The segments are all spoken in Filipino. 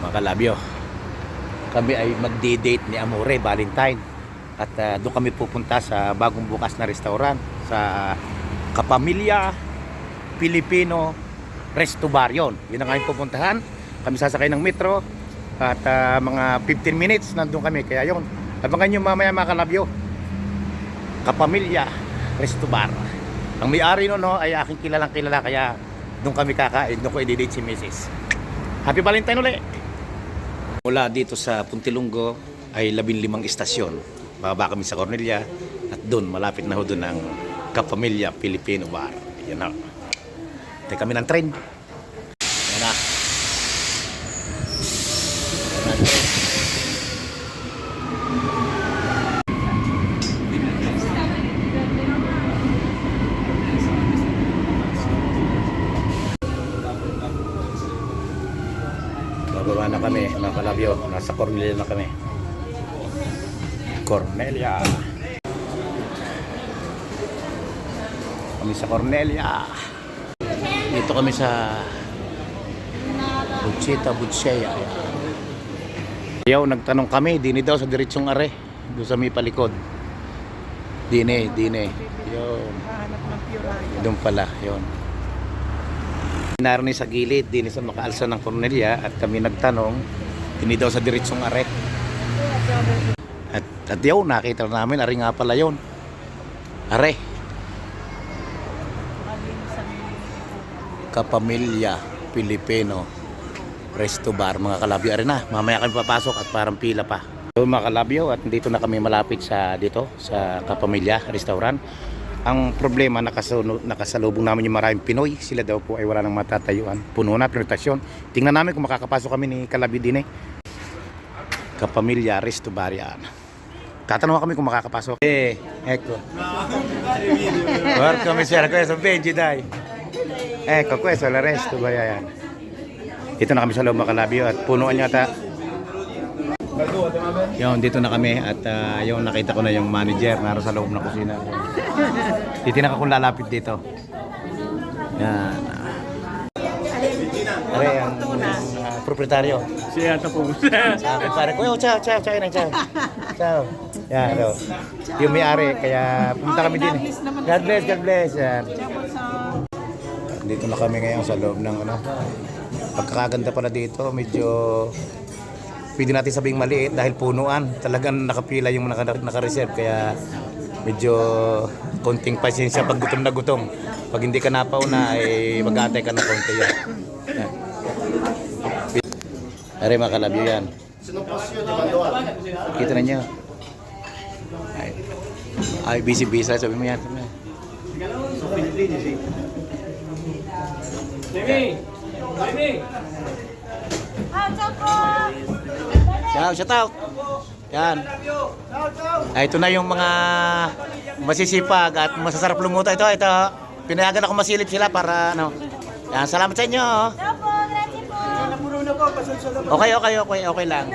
mga kalabyo. Kami ay magdi-date ni Amore Valentine. At doon kami pupunta sa bagong bukas na restaurant sa Kapamilya Pilipino Resto Bar. Yun ang aming pupuntahan. Kami sasakay ng metro at mga 15 minutes nandun kami. Kaya yun, abangan nyo mamaya mga kalabyo. Kapamilya Resto Bar. Ang may-ari nun ay aking kilalang kilala, kaya doon kami kakain, doon ko i-date si Mrs. Happy Valentine ulit! Mula dito sa Puntilunggo ay 15 istasyon. Bababa kami sa Cornelia at doon, malapit na ho doon ang Kapamilya Filipino Bar. Yan na. Tayo kami ng train. Yan na. Bababa na kami mga kalabyo. Nasa Cornelia na kami. Cornelia. Kami sa Cornelia. Dito kami sa Butsea. Ayaw, nagtanong kami, dini daw sa diretsong are. Doon sa may palikod. Dine. Yun. Doon pala, yun. Naroon sa gilid, dini sa makaalsa ng Cornelia. At kami nagtanong, dini daw sa diretsong are. At yun, nakita namin, ari nga pala yun. Are. Kapamilya Pilipino Resto Bar, mga kalabyo. Ari na, mamaya kami papasok at parang pila pa. So mga kalabyo, at dito na kami malapit sa dito, sa Kapamilya Restaurant. Ang problema, nakasalubong namin yung maraming Pinoy. Sila daw po ay wala nang matatayuan. Puno na, pinotasyon. Tingnan namin kung makakapasok kami ni Kalabyo din eh. Kapamilya Resto Bar yan. Tatanong kami kung makakapasok. Ecco. Welcome sir, questo Benji dai. Ecco, questo la Resto Bar yan. Dito na kami sa loob mga kalabyo at punuan yata. Yun, dito na kami at yung nakita ko na yung manager naroon sa loob ng kusina. Titinan ko kung lalapit dito. Yan. Are ang proprietaryo. Siya ito po. Sabi pare ko, ciao. Ciao. Yan, hello. Yung may-ari, kaya pumunta kami din. God bless. Yan. Dito na kami ngayon sa loob ng ano. Pagkakaganda pala dito, medyo pwede natin sabing maliit dahil punuan. Talagang nakapila yung naka-reserve, kaya medyo konting pasensya pag gutom na gutom. Pag hindi ka napauna ay mag-aantay ka ng konti yan. Are mga kalabyo yan. Kita na nyo. Ay busy sabi mo yan. Shout out. Yan. Ay, ito na yung mga masisipag at masasarap lumuto. Ito. Pinayagan ako masilip sila para ano. Yan, salamat sa inyo. Okay lang.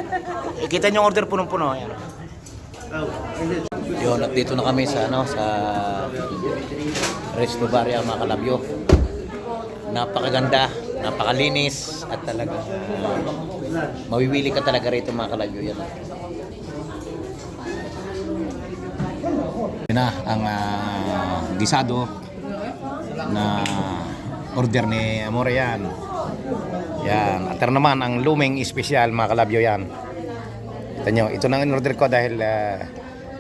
Kita niyo yung order punong-puno. Yan. Yun, at dito na kami sa Resto Bar yan, mga kalabyo. Napakaganda, napakalinis at talaga mawiwili ka talaga rito mga kalabyo yan. Yan na ang gisado na order ni Amore yan. Yan, at naman ang luming espesyal mga kalabyo yan. Ito nyo, ito na ang order ko dahil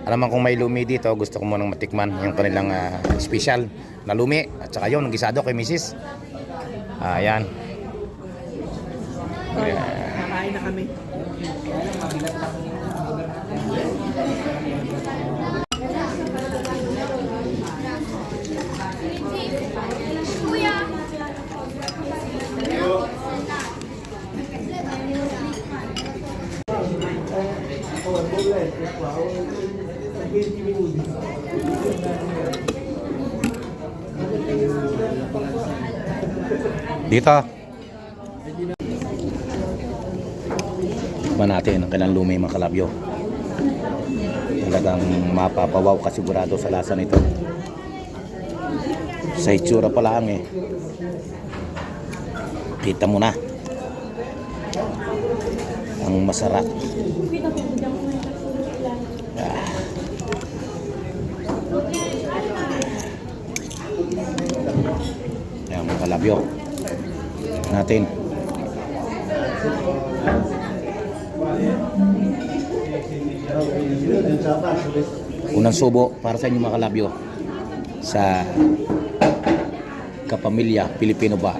alam kung may lumi dito, gusto ko munang matikman yung kanilang espesyal na lumi. At saka yun, ang gisado kay Mrs. Ayan. Kakain na kami. Dito. Tikman natin ang kailang lumi mga kalabyo. Talagang mapapawaw ka sigurado sa lasa nito. Sa itsura pa lang eh. Kita mo na. Ang masarap. Ayan, mga kalabyo natin. Unang subo para sa inyo mga kalabyo sa Kapamilya Pilipino Bar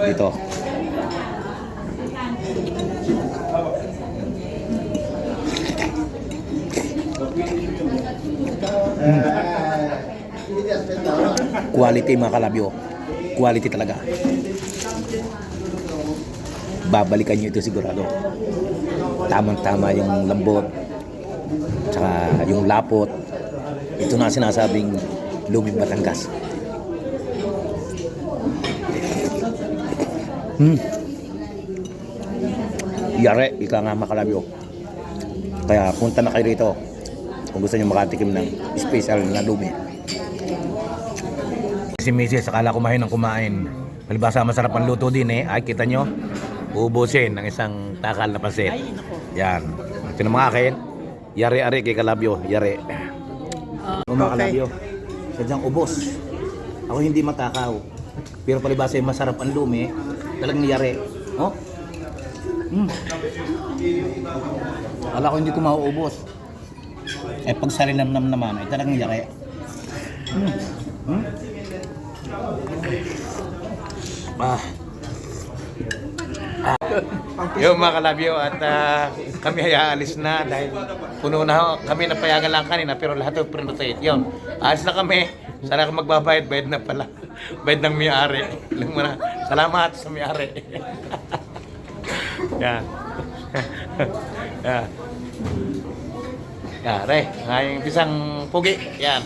dito. Quality mga kalabyo, quality talaga. Babalikan nyo ito sigurado. Tamang-tama yung lambot tsaka yung lapot. Ito na sinasabing luming Batangas. Yare, ika nga mga kalabyo. Kaya punta na kayo rito kung gusto nyo makatikim ng special na lumi. Si Mrs. akala kumain ng kumain. Palibasa masarap ang luto din eh. Ay, kita nyo, ubusin ng isang takal na pasit. Yan. Ito na mga akin. Yari-ari kay kalabyo. Yari. Mga kalabyo. Sadyang ubos. Ako hindi matakaw. Pero palibasa masarap ang lumi. Talagang yari. Oh? Akala ko hindi ko mauubos. Eh pag salinamnam naman ay talagang yari. Yung mga kalabyo at kami ay aalis na dahil puno na ho. Kami napayagan lang kanina pero lahat ito pre-notate. Yun, aalis na kami. Sana ka magbabayad, bayad na pala. Bayad ng may-ari. Alam mo na, salamat sa may-ari. Yan. Yan. Yan, re, ngayong pisang pugi. Yan.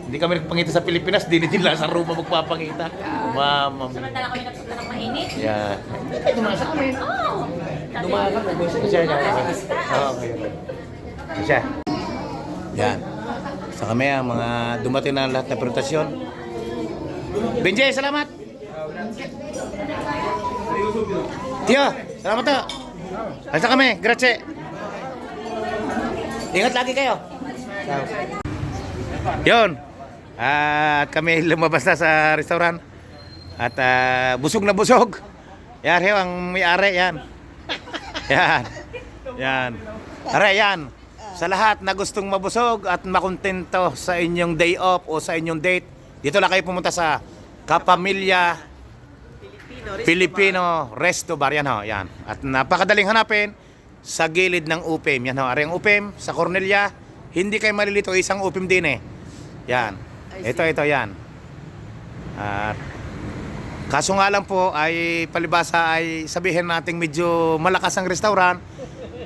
Hindi kami nagpangita sa Pilipinas, di nila sa Roma magpapangita. Mama. Samantala kami nagsusunod ng mainit. Yan. Hindi kayo dumaan sa amin. Oo. Dumaan ka po. Siya. Okay. Siya. Yan. Sa kami ang mga dumating na lahat na presentasyon. Benjay, salamat! Tiyo, salamat to. Alsa kami, grazie. Ingat lagi kayo. Yun. At kami lumabas na sa restaurant. At busog na busog. Yan, ang may-ari, yan. Yan. Yan. Are, yan. Sa lahat na gustong mabusog at makontento sa inyong day off o sa inyong date, dito lang kayo pumunta sa Kapamilya Filipino Resto Bar. Yan ho, yan. At napakadaling hanapin sa gilid ng UPM. Yan ho, are ang UPM sa Cornelia. Hindi kayo malilito, isang UPM din eh. Yan. Ito, yan. At kaso nga lang po ay palibasa ay sabihin nating medyo malakas ang restaurant.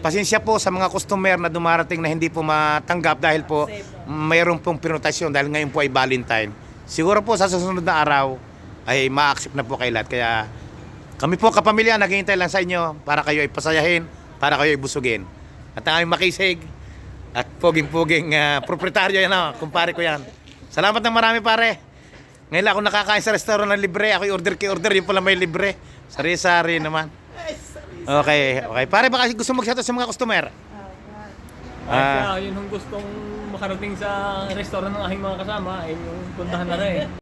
Pasensya po sa mga customer na dumarating na hindi po matanggap dahil po mayroon pong pinotasyon dahil ngayon po ay Valentine. Siguro po sa susunod na araw ay ma-accept na po kay lahat. Kaya kami po kapamilya naghihintay lang sa inyo para kayo ay pasayahin, para kayo ay busugin. At ang aming makisig at poging-poging proprietaryo yan, kumpare ko yan. Salamat ng marami pare. Ngayon lang ako nakakain sa restaurant ng libre. Ako order yung pala may libre. Sari-sari naman. Okay. Pare, baka gusto mag-shoutout sa mga customer. Yun ang gustong makarating sa restaurant ng aking mga kasama, ay yung puntahan na rin.